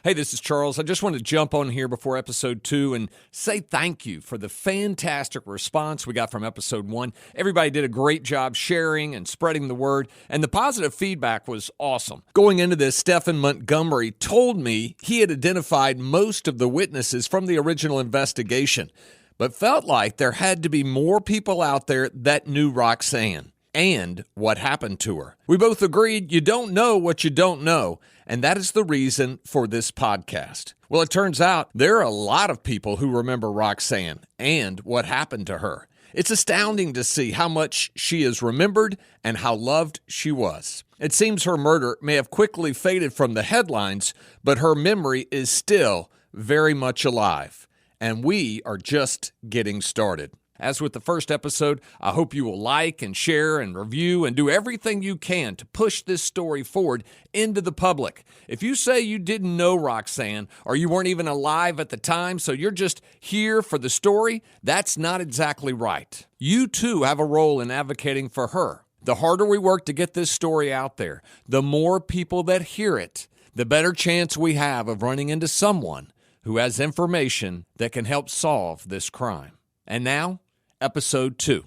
Hey, this is Charles. I just wanted to jump on here before episode 2 and say thank you for the fantastic response we got from episode 1. Everybody did a great job sharing and spreading the word, and the positive feedback was awesome. Going into this, Stefan Montgomery told me he had identified most of the witnesses from the original investigation, but felt like there had to be more people out there that knew Roxanne and what happened to her. We both agreed you don't know what you don't know, and that is the reason for this podcast. Well, it turns out there are a lot of people who remember Roxanne and what happened to her. It's astounding to see how much she is remembered and how loved she was. It seems her murder may have quickly faded from the headlines, but her memory is still very much alive, and we are just getting started. As with the first episode, I hope you will like and share and review and do everything you can to push this story forward into the public. If you say you didn't know Roxanne or you weren't even alive at the time, so you're just here for the story, that's not exactly right. You too have a role in advocating for her. The harder we work to get this story out there, the more people that hear it, the better chance we have of running into someone who has information that can help solve this crime. And now, Episode 2.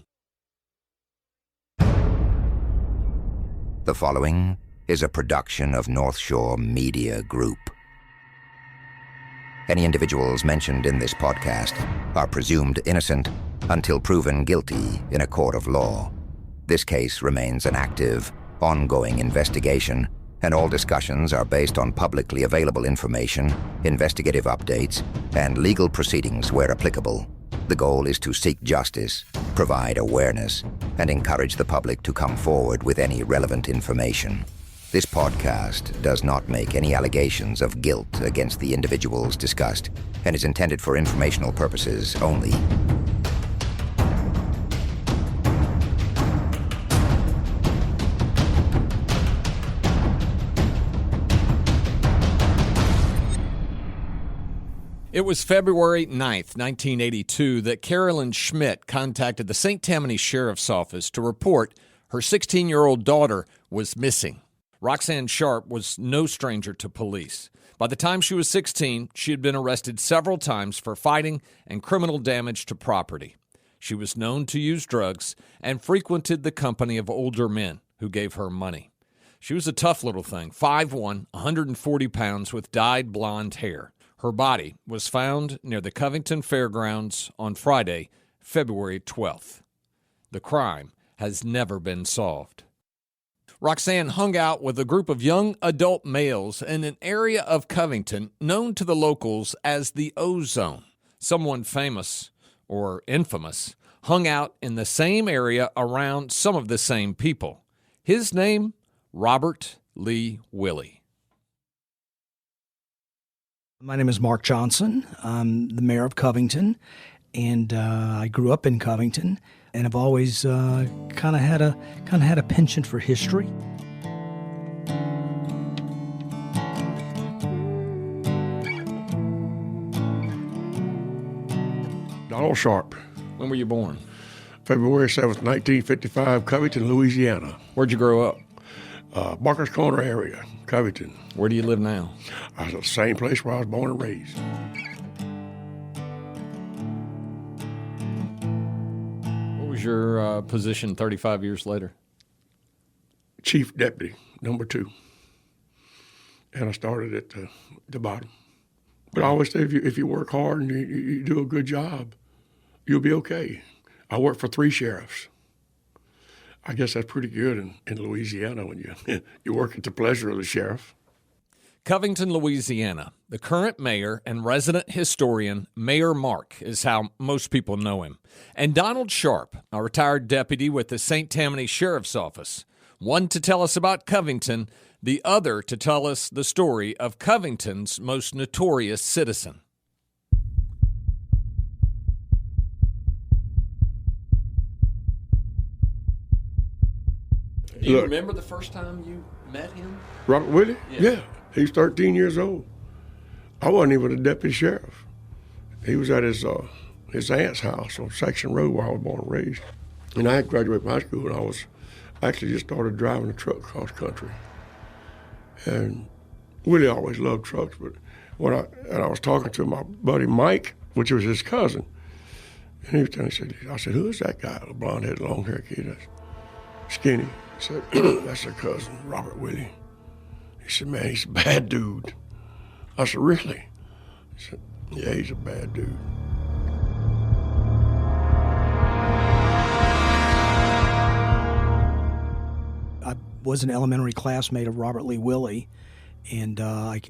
The following is a production of North Shore Media Group. Any individuals mentioned in this podcast are presumed innocent until proven guilty in a court of law. This case remains an active, ongoing investigation, and all discussions are based on publicly available information, investigative updates, and legal proceedings where applicable. The goal is to seek justice, provide awareness, and encourage the public to come forward with any relevant information. This podcast does not make any allegations of guilt against the individuals discussed and is intended for informational purposes only. It was February 9th, 1982, that Carolyn Schmidt contacted the St. Tammany Sheriff's Office to report her 16-year-old daughter was missing. Roxanne Sharp was no stranger to police. By the time she was 16, she had been arrested several times for fighting and criminal damage to property. She was known to use drugs and frequented the company of older men who gave her money. She was a tough little thing, 5'1", 140 pounds with dyed blonde hair. Her body was found near the Covington Fairgrounds on Friday, February 12th. The crime has never been solved. Roxanne hung out with a group of young adult males in an area of Covington known to the locals as the O-Zone. Someone famous, or infamous, hung out in the same area around some of the same people. His name, Robert Lee Willie. My name is Mark Johnson. I'm the mayor of Covington, and I grew up in Covington, and I've always kind of had a penchant for history. Donald Sharp. When were you born? February 7th, 1955, Covington, Louisiana. Where'd you grow up? Barker's Corner area, Covington. Where do you live now? I was at the same place where I was born and raised. What was your position 35 years later? Chief Deputy, number 2. And I started at the bottom. But I always say if you work hard and you do a good job, you'll be okay. I worked for 3 sheriffs. I guess that's pretty good in Louisiana when you work at the pleasure of the sheriff. Covington, Louisiana. The current mayor and resident historian, Mayor Mark, is how most people know him. And Donald Sharp, a retired deputy with the St. Tammany Sheriff's Office. One to tell us about Covington, the other to tell us the story of Covington's most notorious citizen. Do you remember the first time you met him? Robert Willie? Yeah. He's 13 years old. I wasn't even a deputy sheriff. He was at his aunt's house on Section Road where I was born and raised. And I had graduated from high school, and I actually just started driving a truck across country. And Willie always loved trucks, but when I was talking to my buddy Mike, which was his cousin, and he was telling me, I said, who is that guy, the blonde-headed, long-haired kid, that's skinny? He said, that's their cousin, Robert Willie. He said, man, he's a bad dude. I said, really? He said, yeah, he's a bad dude. I was an elementary classmate of Robert Lee Willie, and I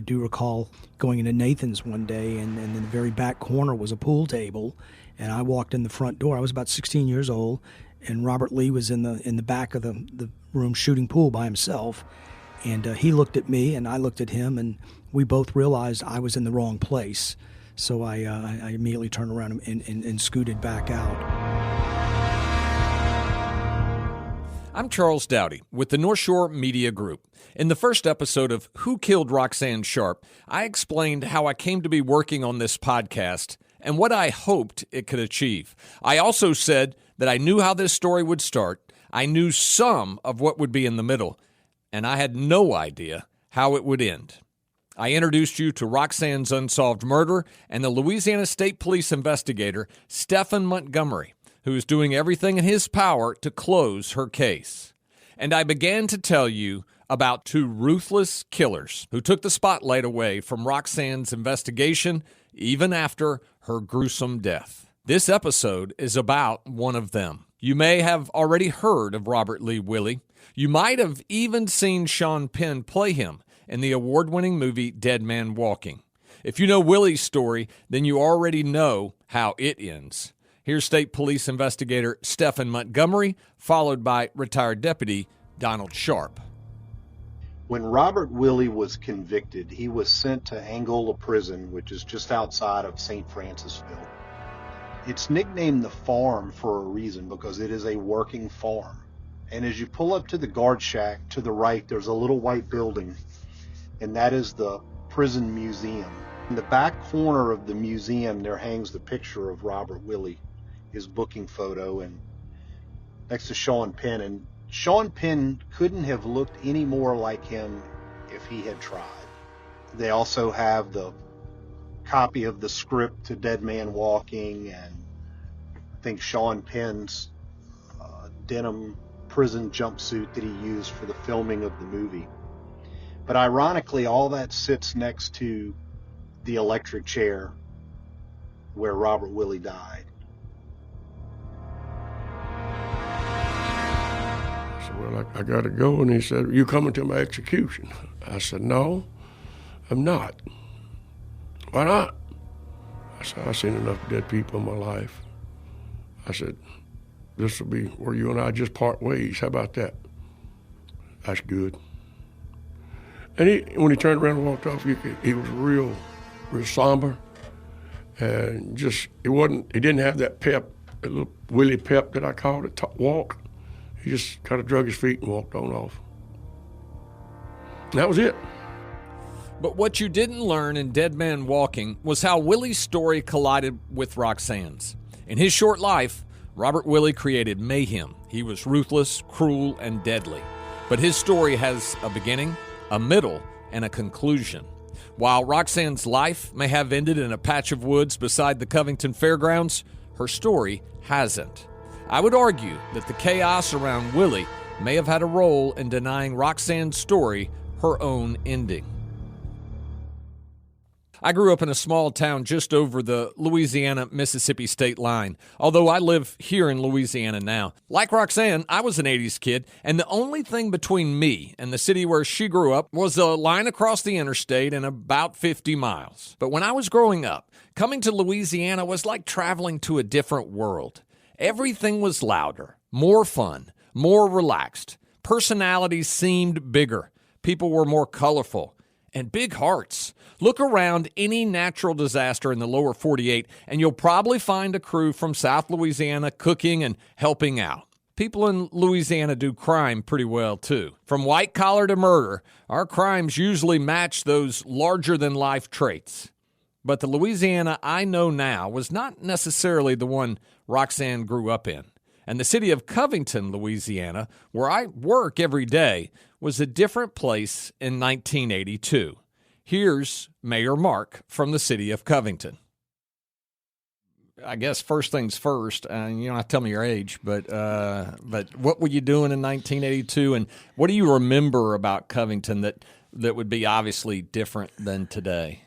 do recall going into Nathan's one day, and in the very back corner was a pool table, and I walked in the front door. I was about 16 years old, and Robert Lee was in the back of the room shooting pool by himself, and he looked at me, and I looked at him, and we both realized I was in the wrong place. So I immediately turned around and scooted back out. I'm Charles Dowdy with the North Shore Media Group. In the first episode of Who Killed Roxanne Sharp, I explained how I came to be working on this podcast and what I hoped it could achieve. I also said that I knew how this story would start, I knew some of what would be in the middle, and I had no idea how it would end. I introduced you to Roxanne's unsolved murder and the Louisiana State Police investigator, Stefan Montgomery, who is doing everything in his power to close her case. And I began to tell you about two ruthless killers who took the spotlight away from Roxanne's investigation even after her gruesome death. This episode is about one of them. You may have already heard of Robert Lee Willie. You might have even seen Sean Penn play him in the award-winning movie Dead Man Walking. If you know Willie's story, then you already know how it ends. Here's State Police Investigator Stefan Montgomery, followed by retired Deputy Donald Sharp. When Robert Willie was convicted, he was sent to Angola Prison, which is just outside of St. Francisville. It's nicknamed the Farm for a reason, because it is a working farm. And as you pull up to the guard shack, to the right, there's a little white building, and that is the prison museum. In the back corner of the museum, there hangs the picture of Robert Willie, his booking photo, and next to Sean Penn. And Sean Penn couldn't have looked any more like him if he had tried. They also have the copy of the script to Dead Man Walking, and I think Sean Penn's denim prison jumpsuit that he used for the filming of the movie. But ironically, all that sits next to the electric chair where Robert Willie died. I said, well, I got to go. And he said, you coming to my execution? I said, no, I'm not. Why not? I said, I've seen enough dead people in my life. I said, this will be where you and I just part ways. How about that? That's good. And when he turned around and walked off, he was real somber, and just he didn't have that pep, that little Willie pep that I called it, walk. He just kind of drug his feet and walked on off. And that was it. But what you didn't learn in Dead Man Walking was how Willie's story collided with Roxanne's. In his short life, Robert Willie created mayhem. He was ruthless, cruel, and deadly. But his story has a beginning, a middle, and a conclusion. While Roxanne's life may have ended in a patch of woods beside the Covington Fairgrounds, her story hasn't. I would argue that the chaos around Willie may have had a role in denying Roxanne's story her own ending. I grew up in a small town just over the Louisiana-Mississippi state line, although I live here in Louisiana now. Like Roxanne, I was an 80s kid, and the only thing between me and the city where she grew up was a line across the interstate and about 50 miles. But when I was growing up, coming to Louisiana was like traveling to a different world. Everything was louder, more fun, more relaxed. Personalities seemed bigger. People were more colorful. And big hearts. Look around any natural disaster in the lower 48, and you'll probably find a crew from South Louisiana cooking and helping out. People in Louisiana do crime pretty well, too. From white collar to murder, our crimes usually match those larger-than-life traits. But the Louisiana I know now was not necessarily the one Roxanne grew up in. And the city of Covington, Louisiana, where I work every day, was a different place in 1982. Here's Mayor Mark from the city of Covington. I guess first things first, you don't have to tell me your age, but what were you doing in 1982, and what do you remember about Covington that would be obviously different than today?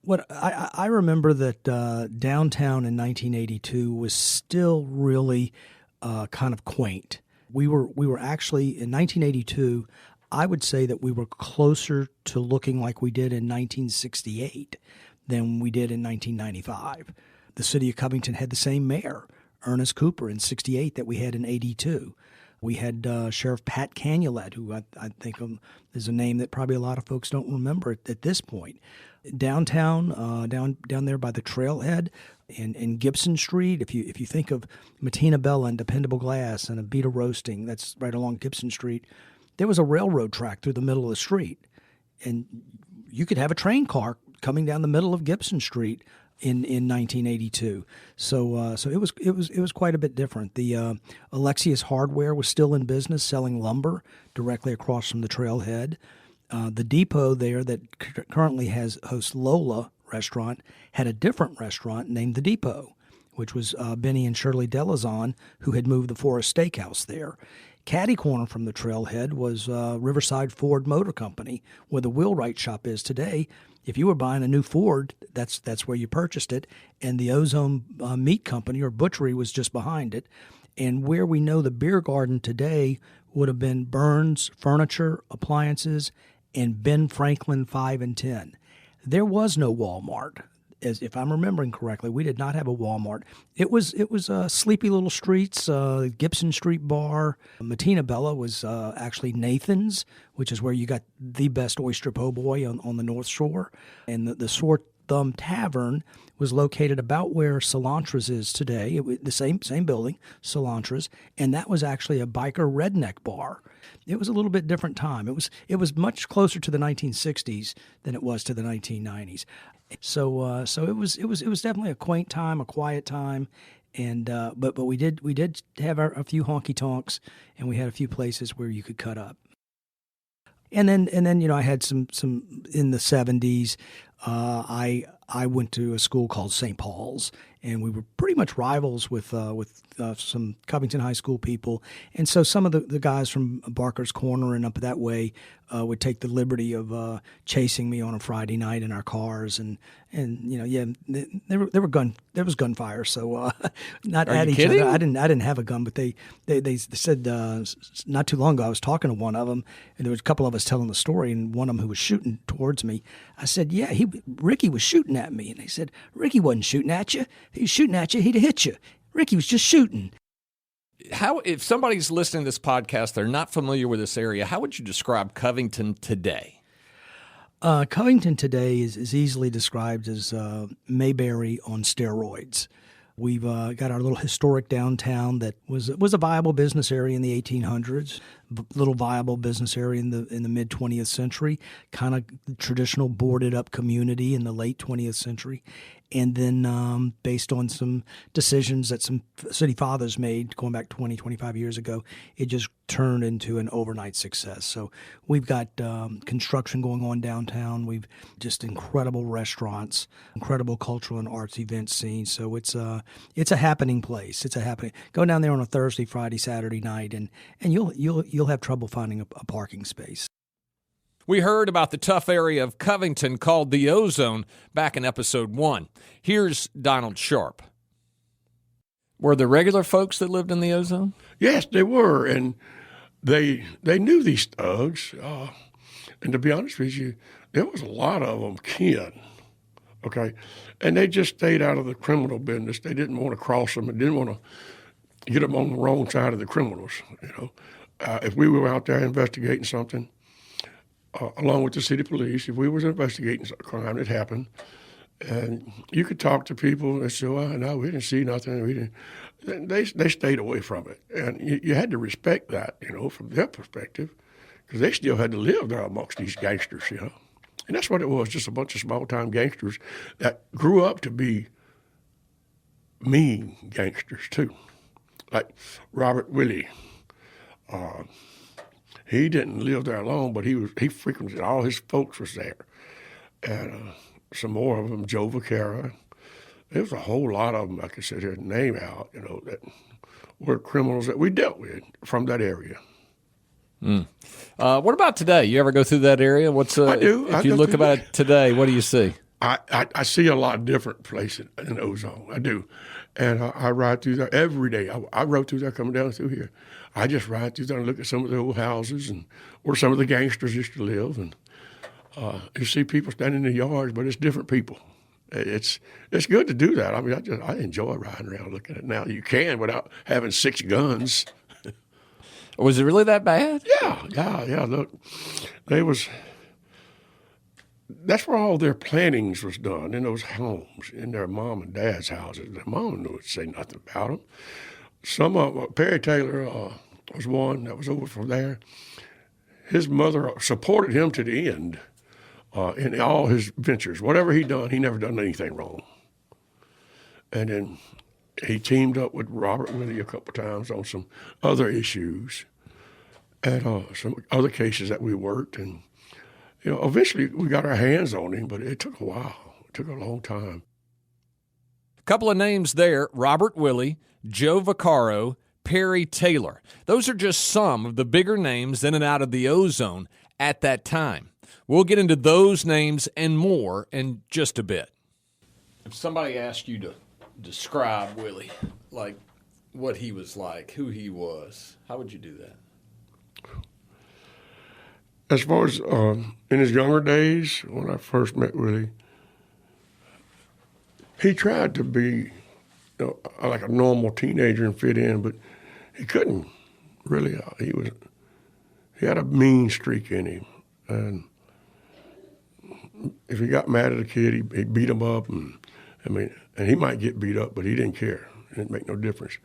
What I remember that downtown in 1982 was still really kind of quaint. We were actually in 1982. I would say that we were closer to looking like we did in 1968 than we did in 1995. The city of Covington had the same mayor, Ernest Cooper, in 68 that we had in 82. We had Sheriff Pat Canulet, who I think is a name that probably a lot of folks don't remember at this point. Downtown, down there by the trailhead in Gibson Street, if you think of Matina Bella and Dependable Glass and Abita Roasting, that's right along Gibson Street, there was a railroad track through the middle of the street. And you could have a train car coming down the middle of Gibson Street in 1982. So it was quite a bit different. The Alexius Hardware was still in business selling lumber directly across from the trailhead. The depot there that currently hosts Lola restaurant had a different restaurant named The Depot, which was Benny and Shirley Delazon, who had moved the Forest Steakhouse there. Caddy corner from the trailhead was Riverside Ford Motor Company, where the wheelwright shop is today. If you were buying a new Ford, that's where you purchased it. And the Ozone Meat Company or Butchery was just behind it. And where we know the beer garden today would have been Burns Furniture, Appliances, and Ben Franklin 5 and 10. There was no Walmart. As if I'm remembering correctly, we did not have a Walmart. It was sleepy little streets, Gibson Street Bar. Matina Bella was actually Nathan's, which is where you got the best oyster po' boy on the North Shore. And the Sword Thumb Tavern was located about where Cilantra's is today. It was the same building, Cilantra's, and that was actually a biker redneck bar. It was a little bit different time. It was much closer to the 1960s than it was to the 1990s. So it was definitely a quaint time, a quiet time, and but we did have a few honky tonks, and we had a few places where you could cut up. And then I had some in the 70s. I went to a school called St. Paul's, and we were pretty much rivals with some Covington High School people. And so some of the guys from Barker's Corner and up that way would take the liberty of chasing me on a Friday night in our cars, and there was gunfire. So not Are at you each kidding? other. I didn't have a gun, but they said not too long ago I was talking to one of them, and there was a couple of us telling the story, and one of them who was shooting towards me. I said, "Yeah, Ricky was shooting at me," and they said, "Ricky wasn't shooting at you. If he was shooting at you, he'd have hit you. Ricky was just shooting." How, if somebody's listening to this podcast, they're not familiar with this area, how would you describe Covington today? Covington today is easily described as Mayberry on steroids. We've got our little historic downtown that was a viable business area in the 1800s, little viable business area in the mid 20th century, kind of traditional boarded up community in the late 20th century. And then based on some decisions that some city fathers made going back 20, 25 years ago, it just turned into an overnight success. So we've got construction going on downtown. We've just incredible restaurants, incredible cultural and arts event scene. So it's a happening place. It's a happening. Go down there on a Thursday, Friday, Saturday night, and you'll have trouble finding a parking space. We heard about the tough area of Covington called the Ozone back in episode 1. Here's Donald Sharp. Were there regular folks that lived in the Ozone? Yes, they were, and they knew these thugs. And to be honest with you, there was a lot of them kin, okay? And they just stayed out of the criminal business. They didn't want to cross them and didn't want to get them on the wrong side of the criminals, If we were out there investigating something, along with the city police, if we was investigating a crime that happened, and you could talk to people and say, "Well, no, we didn't see nothing." We didn't. They stayed away from it, and you had to respect that, from their perspective, because they still had to live there amongst these gangsters, And that's what it was, just a bunch of small-time gangsters that grew up to be mean gangsters too. like Robert Willie. He didn't live there alone, but he frequented. All his folks was there, and some more of them. Joe Vaquera. There was a whole lot of them I could sit here and name out. That were criminals that we dealt with from that area. What about today? You ever go through that area? I do. If you look about it today, what do you see? I see a lot of different places in the Ozone. I do. And I ride through there every day. I rode through there coming down through here. I just ride through there and look at some of the old houses and where some of the gangsters used to live. And you see people standing in the yards, but it's different people. It's good to do that. I mean, I enjoy riding around looking at it now. You can without having 6 guns. Was it really that bad? Yeah. Look, that's where all their plannings was done, in those homes, in their mom and dad's houses. Their mom knew to say nothing about them. Some of Perry Taylor was one that was over from there. His mother supported him to the end in all his ventures. Whatever he done, he never done anything wrong. And then he teamed up with Robert Willie a couple times on some other issues and some other cases that we worked. And, eventually we got our hands on him, but it took a while. It took a long time. A couple of names there, Robert Willie, Joe Vaccaro, Perry Taylor. Those are just some of the bigger names in and out of the Ozone at that time. We'll get into those names and more in just a bit. If somebody asked you to describe Willie, like what he was like, who he was, how would you do that? As far as in his younger days, when I first met Willie, he tried to be like a normal teenager and fit in, but he couldn't really. He had a mean streak in him, and if he got mad at a kid, he beat him up, and he might get beat up, but he didn't care. It didn't make no difference.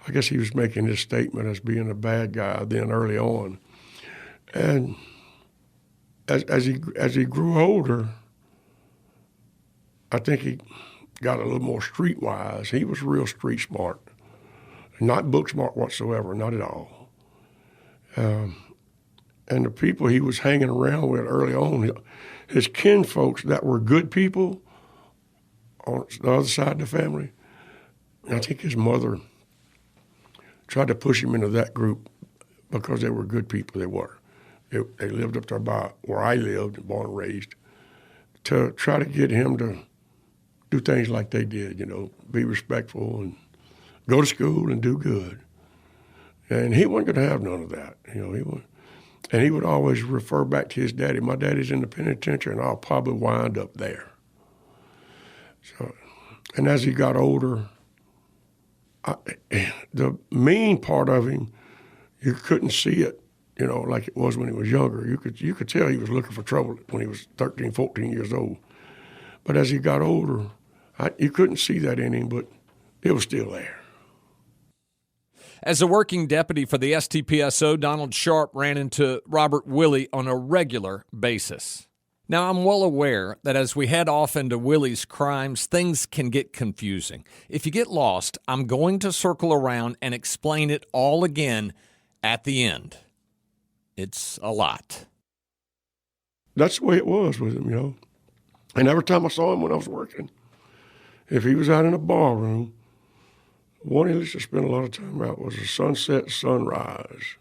I guess he was making his statement as being a bad guy then early on, and as he grew older, I think he got a little more streetwise. He was real street smart, not book smart whatsoever, not at all. And the people he was hanging around with early on, his kin folks that were good people on the other side of the family, I think his mother tried to push him into that group because they were good people. They were. They lived up there by where I lived, born and raised, to try to get him to do things like they did, be respectful and go to school and do good. And he wasn't going to have none of that, And he would always refer back to his daddy. My daddy's in the penitentiary, and I'll probably wind up there. So, and as he got older, the mean part of him, you couldn't see it, like it was when he was younger. You could tell he was looking for trouble when he was 13, 14 years old. But as he got older, you couldn't see that in him, but it was still there. As a working deputy for the STPSO, Donald Sharp ran into Robert Willie on a regular basis. Now, I'm well aware that as we head off into Willie's crimes, things can get confusing. If you get lost, I'm going to circle around and explain it all again at the end. It's a lot. That's the way it was with him, And every time I saw him when I was working, if he was out in a bar room, one he used to spend a lot of time out was a sunset sunrise,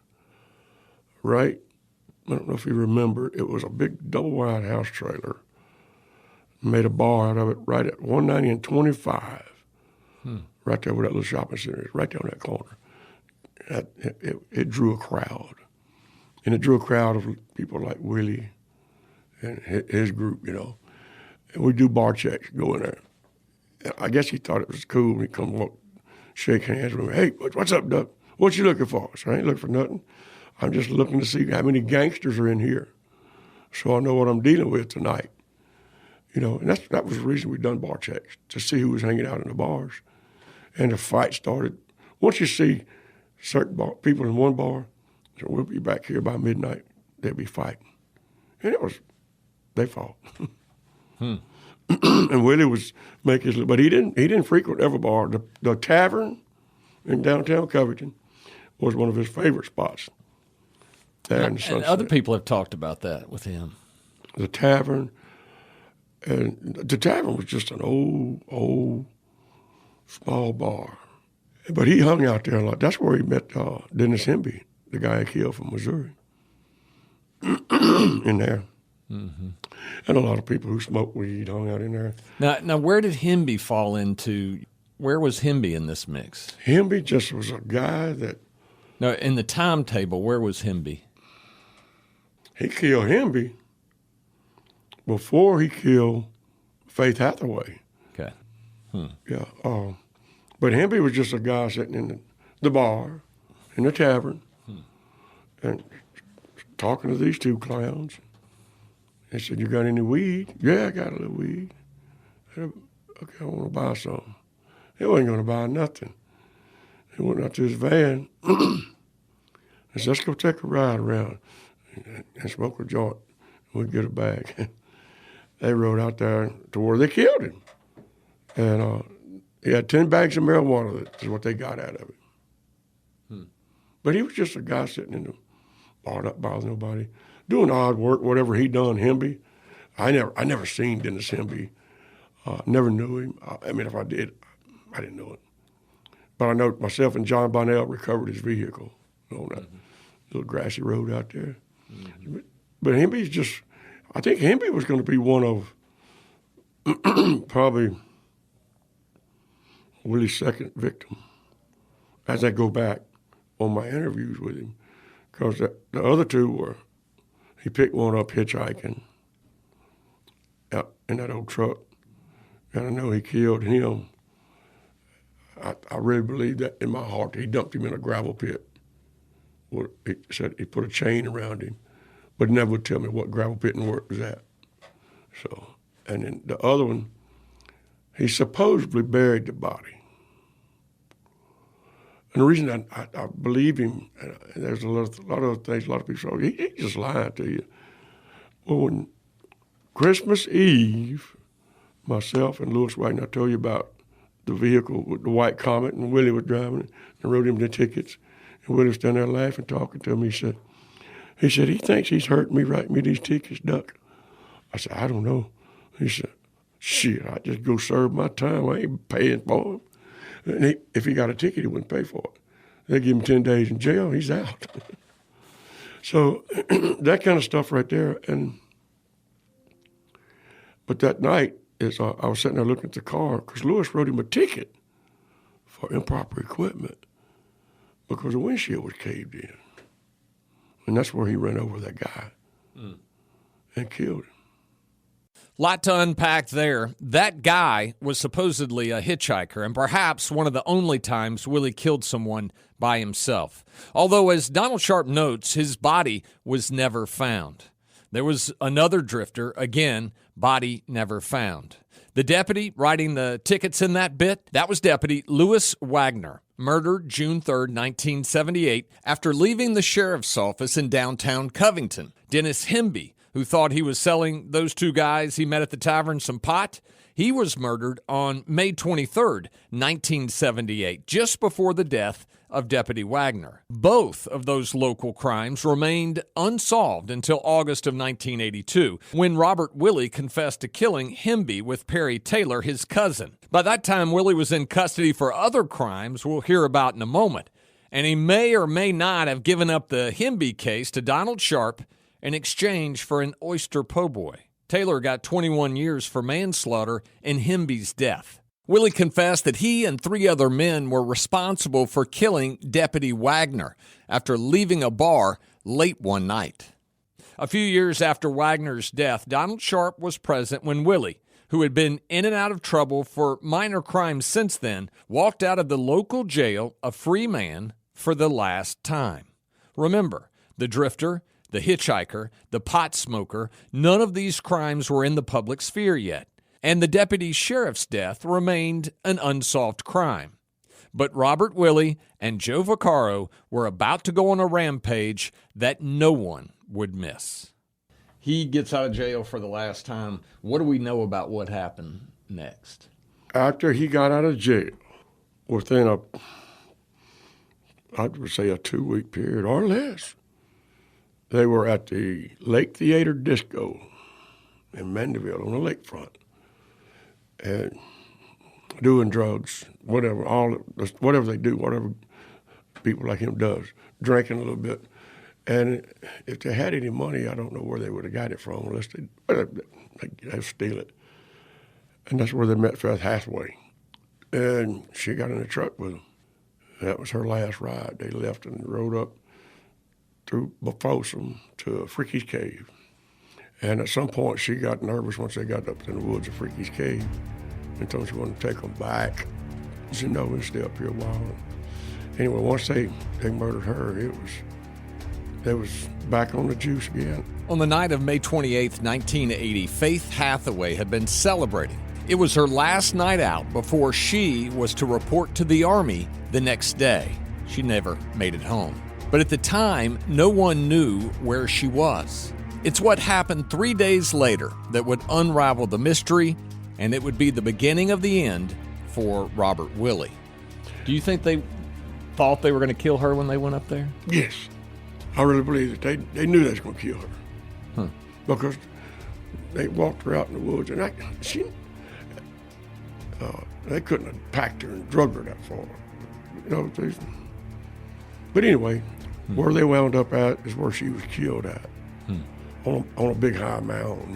right? I don't know if you remember. It was a big double-wide house trailer. Made a bar out of it right at 190 and 25, right there where that little shopping center is, right there on that corner. It drew a crowd. And it drew a crowd of people like Willie and his group, And we do bar checks, go in there. I guess he thought it was cool when he come walk, shake hands with me. Hey, what's up, Duck? What you looking for? So I ain't looking for nothing. I'm just looking to see how many gangsters are in here so I know what I'm dealing with tonight. And that was the reason we done bar checks, to see who was hanging out in the bars. And the fight started. Once you see certain people in one bar, so we'll be back here by midnight, they'll be fighting. And they fought. And Willie was making his, but he didn't frequent every bar. The tavern in downtown Covington was one of his favorite spots. And other people have talked about that with him. The tavern. And the tavern was just an old, small bar. But he hung out there a lot. That's where he met Dennis Hemby, the guy he killed from Missouri, in there. Mm-hmm. And a lot of people who smoked weed hung out in there. Now, where did Hemby fall into? Where was Hemby in this mix? Hemby just was a guy that... No, in the timetable, where was Hemby? He killed Hemby before he killed Faith Hathaway. Okay. Yeah. But Hemby was just a guy sitting in the bar, in the tavern, and talking to these two clowns. He said, "You got any weed?" "Yeah, I got a little weed." I said, "Okay, I want to buy some." He wasn't going to buy nothing. He went out to his van and said, "Let's go take a ride around and smoke a joint. We'll get a bag." They rode out there to where they killed him. And he had 10 bags of marijuana, is what they got out of it. But he was just a guy sitting in the bar, not bothering nobody, doing odd work, whatever he done, Hemby. I never seen Dennis Hemby. Never knew him. I mean, if I did, I didn't know it. But I know myself and John Bonnell recovered his vehicle on that little grassy road out there. Mm-hmm. But Hemby's just... I think Hemby was going to be one of probably Willie's second victim as I go back on my interviews with him, because the other two were, he picked one up hitchhiking out in that old truck, and I know he killed him. I really believe that in my heart. He dumped him in a gravel pit. He said he put a chain around him, but never would tell me what gravel pit and where it was at. So, and then the other one, he supposedly buried the body. And the reason I believe him, and there's a lot of other things a lot of people say, he just lied to you. Well, when Christmas Eve, myself and Louis White, and I told you about the vehicle with the white Comet, and Willie was driving it, and wrote him the tickets, and Willie was standing there laughing, talking to me. He said, "He thinks he's hurting me writing me these tickets, Duck." I said, "I don't know." He said, "Shit, I just go serve my time. I ain't paying for him." And if he got a ticket, he wouldn't pay for it. They give him 10 days in jail, he's out. So that kind of stuff right there. But that night, I was sitting there looking at the car, because Lewis wrote him a ticket for improper equipment because the windshield was caved in. And that's where he ran over that guy and killed him. Lot to unpack there. That guy was supposedly a hitchhiker, and perhaps one of the only times Willie killed someone by himself. Although, as Donald Sharp notes, his body was never found. There was another drifter, again, body never found. The deputy writing the tickets in that bit, that was Deputy Louis Wagner, murdered June 3rd, 1978, after leaving the sheriff's office in downtown Covington. Dennis Hemby, who thought he was selling those two guys he met at the tavern some pot, he was murdered on May 23rd, 1978, just before the death of Deputy Wagner. Both of those local crimes remained unsolved until August of 1982, when Robert Willie confessed to killing Hemby with Perry Taylor, his cousin. By that time, Willie was in custody for other crimes we'll hear about in a moment, and he may or may not have given up the Hemby case to Donald Sharp in exchange for an oyster po' boy. Taylor got 21 years for manslaughter in Hemby's death. Willie confessed that he and 3 other men were responsible for killing Deputy Wagner after leaving a bar late one night. A few years after Wagner's death, Donald Sharp was present when Willie, who had been in and out of trouble for minor crimes since then, walked out of the local jail a free man for the last time. Remember, the drifter, the hitchhiker, the pot smoker, none of these crimes were in the public sphere yet, and the deputy sheriff's death remained an unsolved crime. But Robert Willie and Joe Vaccaro were about to go on a rampage that no one would miss. He gets out of jail for the last time. What do we know about what happened next? After he got out of jail, within I would say a 2-week period or less. They were at the Lake Theater Disco in Mandeville on the lakefront, and doing drugs, whatever they do, whatever people like him does, drinking a little bit. And if they had any money, I don't know where they would have got it from, unless they'd steal it. And that's where they met Beth Hathaway. And she got in a truck with them. That was her last ride. They left and rode up through Folsom to Freaky's Cave. And at some point, she got nervous once they got up in the woods of Freaky's Cave and told she wanted to take them back. She said, no, we'll stay up here a while. Anyway, once they murdered her, they was back on the juice again. On the night of May 28th, 1980, Faith Hathaway had been celebrating. It was her last night out before she was to report to the Army the next day. She never made it home. But at the time, no one knew where she was. It's what happened 3 days later that would unravel the mystery, and it would be the beginning of the end for Robert Willie. Do you think they thought they were going to kill her when they went up there? Yes. I really believe that they knew they was going to kill her. Because they walked her out in the woods, and they couldn't have packed her and drugged her that far. But anyway, where they wound up at is where she was killed at, on a big high mound,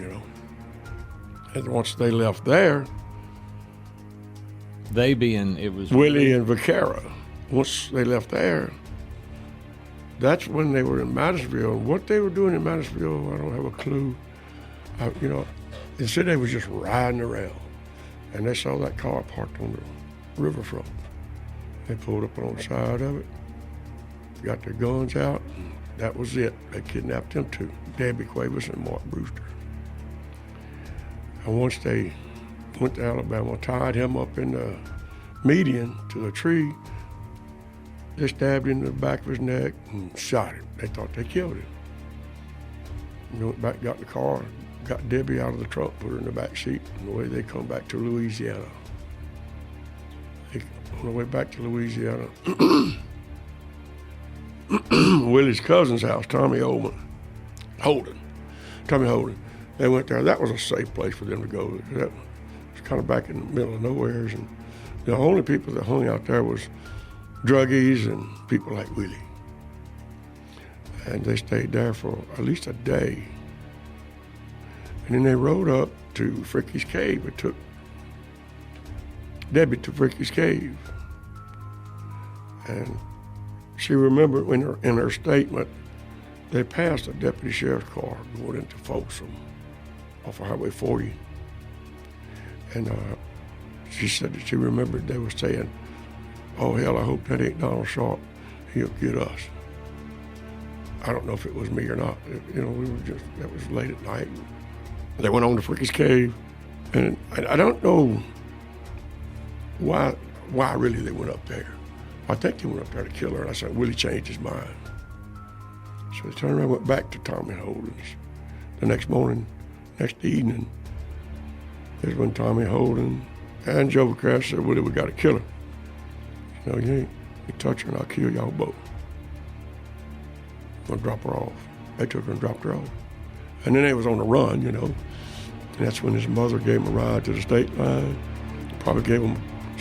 And once they left there, they being, it was Willie and Vaquera. Once they left there, that's when they were in Madisonville. And what they were doing in Madisonville, I don't have a clue. They said they was just riding around, and they saw that car parked on the riverfront. They pulled up on the side of it, got their guns out, and that was it. They kidnapped them two, Debbie Cuevas and Mark Brewster. And once they went to Alabama, tied him up in the median to a tree, they stabbed him in the back of his neck and shot him. They thought they killed him. They went back, got in the car, got Debbie out of the truck, put her in the back seat, and away they come back to Louisiana. On the way back to Louisiana, Willie's cousin's house, Tommy Holden. They went there. That was a safe place for them to go. That was kind of back in the middle of nowhere, and the only people that hung out there was druggies and people like Willie. And they stayed there for at least a day. And then they rode up to Fricky's Cave. It took Debbie to Fricky's Cave. And she remembered in her statement, they passed a deputy sheriff's car going into Folsom off of Highway 40. And she said that she remembered they were saying, oh, hell, I hope that ain't Donald Sharp. He'll get us. I don't know if it was me or not. That was late at night. They went on to Fricky's Cave, and I don't know why really they went up there. I think they went up there to kill her, and I said, Willie changed his mind. So they turned around and went back to Tommy Holden's. The next evening, is when Tommy Holden and Joe Vaquera said, Willie, we got to kill her. No, you ain't. You touch her and I'll kill y'all both. I'm gonna drop her off. They took her and dropped her off. And then they was on the run, And that's when his mother gave him a ride to the state line. Probably gave him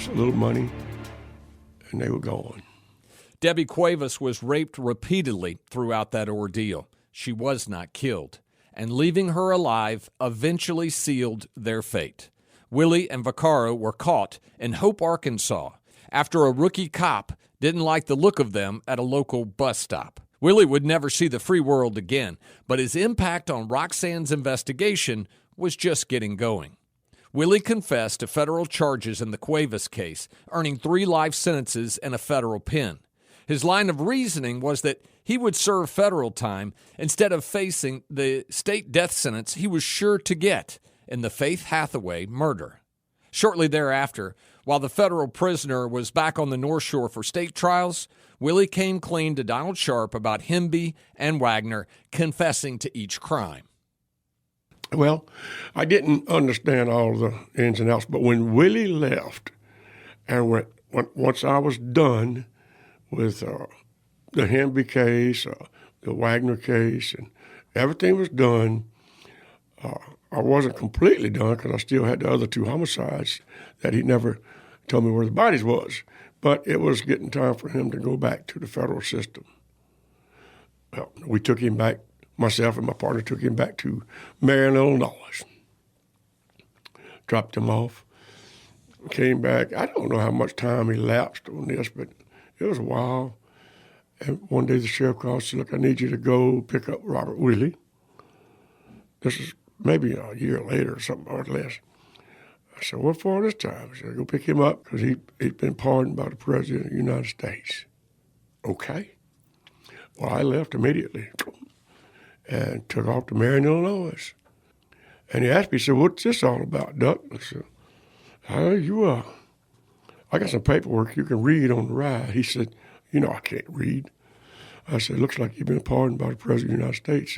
a little money, and they were gone. Debbie Cuevas was raped repeatedly throughout that ordeal. She was not killed, and leaving her alive eventually sealed their fate. Willie and Vaccaro were caught in Hope, Arkansas, after a rookie cop didn't like the look of them at a local bus stop. Willie would never see the free world again, but his impact on Roxanne's investigation was just getting going. Willie confessed to federal charges in the Cuevas case, earning 3 life sentences in a federal pen. His line of reasoning was that he would serve federal time instead of facing the state death sentence he was sure to get in the Faith Hathaway murder. Shortly thereafter, while the federal prisoner was back on the North Shore for state trials, Willie came clean to Donald Sharp about Hemby and Wagner, confessing to each crime. Well, I didn't understand all the ins and outs, but when Willie left, and once I was done with the Hemby case, the Wagner case, and everything was done. I wasn't completely done because I still had the other 2 homicides that he never told me where the bodies was. But it was getting time for him to go back to the federal system. Well, we took him back, myself and my partner took him back to Marion, Illinois. Dropped him off, came back. I don't know how much time elapsed on this, but it was a while. And one day the sheriff called and said, look, I need you to go pick up Robert Willie. This is maybe a year later or something or less. I said, what for this time? He said, go pick him up because he'd been pardoned by the President of the United States. Okay. Well, I left immediately and took off to Marion, Illinois. And he asked me, he said, what's this all about, Duck? I said, I got some paperwork you can read on the ride. He said, you know I can't read. I said, looks like you've been pardoned by the President of the United States.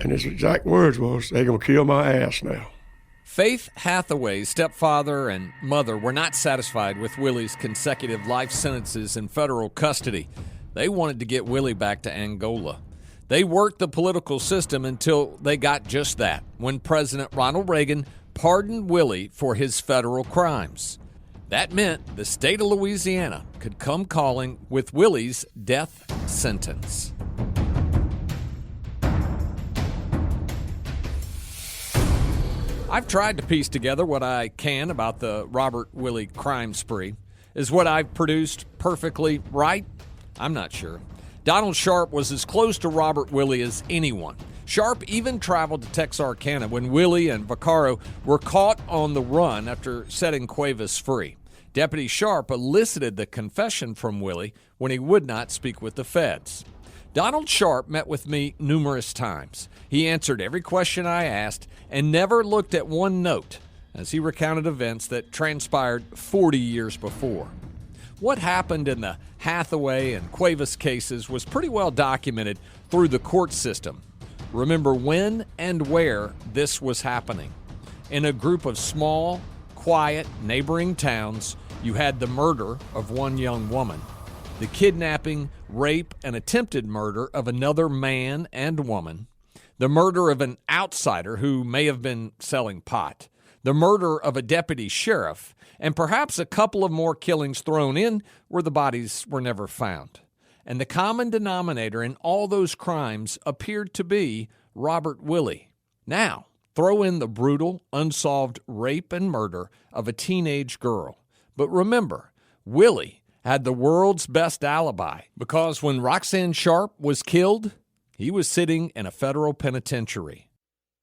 And his exact words was, they're going to kill my ass now. Faith Hathaway's stepfather and mother were not satisfied with Willie's consecutive life sentences in federal custody. They wanted to get Willie back to Angola. They worked the political system until they got just that, when President Ronald Reagan pardoned Willie for his federal crimes. That meant the state of Louisiana could come calling with Willie's death sentence. I've tried to piece together what I can about the Robert Willie crime spree. Is what I've produced perfectly right? I'm not sure. Donald Sharp was as close to Robert Willie as anyone. Sharp even traveled to Texarkana when Willie and Vaccaro were caught on the run after setting Cuevas free. Deputy Sharp elicited the confession from Willie when he would not speak with the feds. Donald Sharp met with me numerous times. He answered every question I asked and never looked at one note as he recounted events that transpired 40 years before. What happened in the Hathaway and Cuevas cases was pretty well documented through the court system. Remember when and where this was happening. In a group of small, quiet, neighboring towns, you had the murder of one young woman, the kidnapping, rape, and attempted murder of another man and woman, the murder of an outsider who may have been selling pot, the murder of a deputy sheriff, and perhaps a couple of more killings thrown in where the bodies were never found. And the common denominator in all those crimes appeared to be Robert Willie. Now, throw in the brutal, unsolved rape and murder of a teenage girl. But remember, Willie had the world's best alibi because when Roxanne Sharp was killed, he was sitting in a federal penitentiary.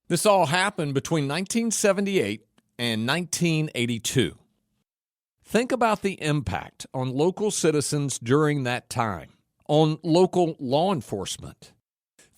This all happened between 1978 and 1982. Think about the impact on local citizens during that time, on local law enforcement.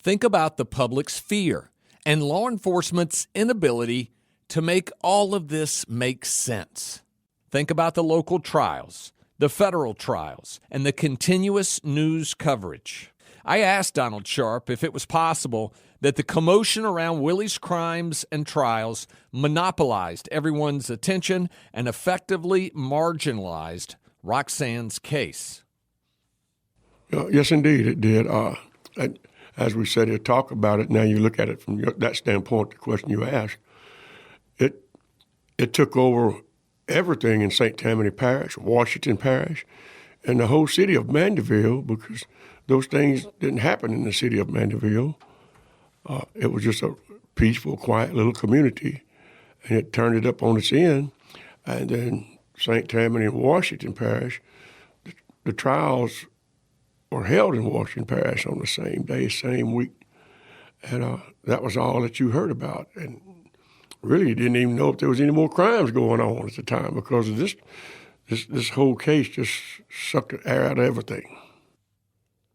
Think about the public's fear and law enforcement's inability to make all of this make sense. Think about the local trials, the federal trials, and the continuous news coverage. I asked Donald Sharp if it was possible that the commotion around Willie's crimes and trials monopolized everyone's attention and effectively marginalized Roxanne's case. Yes, indeed, it did. As we said, to talk about it, now you look at it from that standpoint, the question you asked, it took over everything in St. Tammany Parish, Washington Parish, and the whole city of Mandeville, because those things didn't happen in the city of Mandeville. It was just a peaceful, quiet little community, and it turned it up on its end. And then St. Tammany and Washington Parish, the trials were held in Washington Parish on the same day, same week. And that was all that you heard about. And really, you didn't even know if there was any more crimes going on at the time because of this whole case just sucked the air out of everything.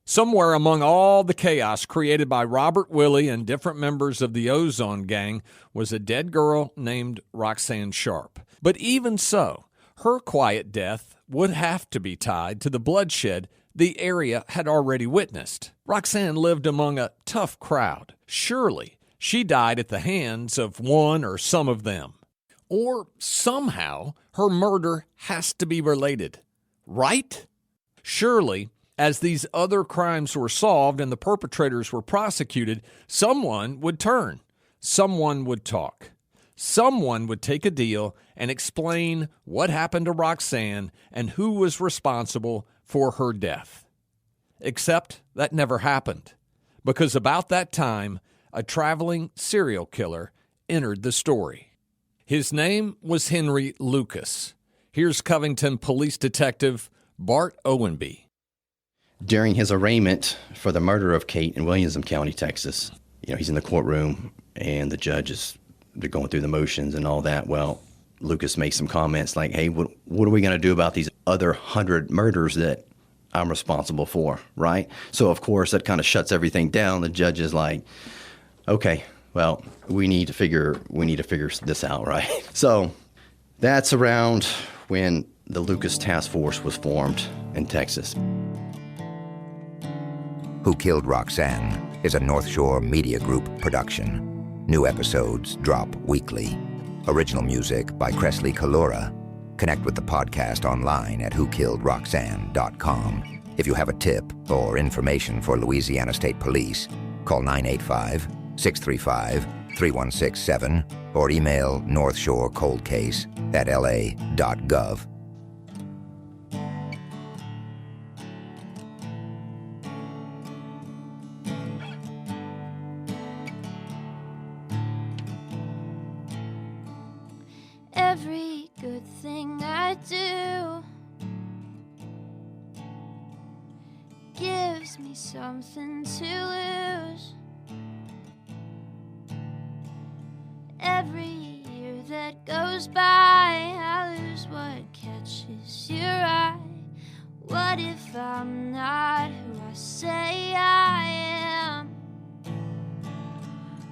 Somewhere among all the chaos created by Robert Willie and different members of the Ozone Gang was a dead girl named Roxanne Sharp. But even so, her quiet death would have to be tied to the bloodshed the area had already witnessed. Roxanne lived among a tough crowd. Surely she died at the hands of one or some of them. Or somehow her murder has to be related, right? Surely As these other crimes were solved and the perpetrators were prosecuted, someone would turn. Someone would talk. Someone would take a deal and explain what happened to Roxanne and who was responsible for her death. Except that never happened, because about that time, a traveling serial killer entered the story. His name was Henry Lucas. Here's Covington Police Detective Bart Owenby. During his arraignment for the murder of Kate in Williamson County, Texas, he's in the courtroom and the judge they're going through the motions and all that. Well, Lucas makes some comments like, hey, what are we going to do about these other 100 murders that I'm responsible for, right? So, of course, that kind of shuts everything down. The judge is like, okay, well, we need to figure this out, right? So that's around when the Lucas Task Force was formed in Texas. Who Killed Roxanne is a North Shore Media Group production. New episodes drop weekly. Original music by Cresley Kalura. Connect with the podcast online at whokilledroxanne.com. If you have a tip or information for Louisiana State Police, call 985-635-3167 or email northshorecoldcase@la.gov. Every good thing I do gives me something to lose. Every year that goes by, I lose what catches your eye. What if I'm not who I say I am?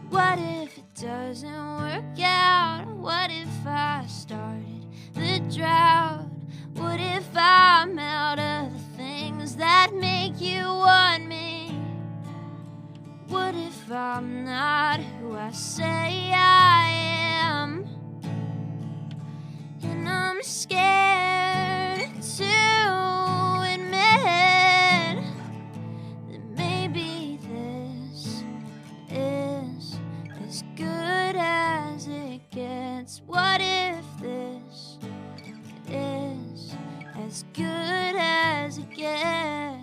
What if it doesn't work out? What if I started the drought? What if I'm out of the things that make you want me? What if I'm not who I say I am? And I'm scared to admit that maybe this is as good as it gets. What if this is as good as it gets?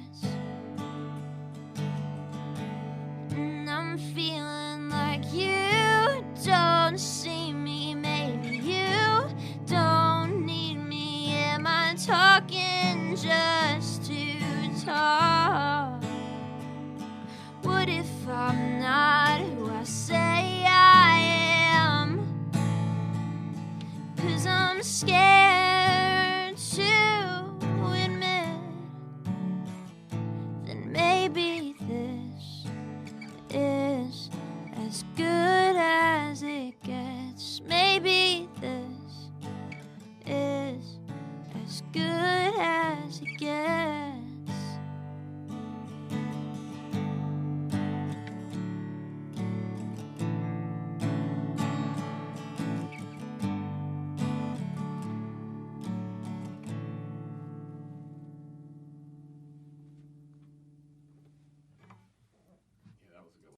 And I'm feeling like you don't see me. Maybe you don't need me. Am I talking just to talk? What if I'm not who I say I am? 'Cause I'm scared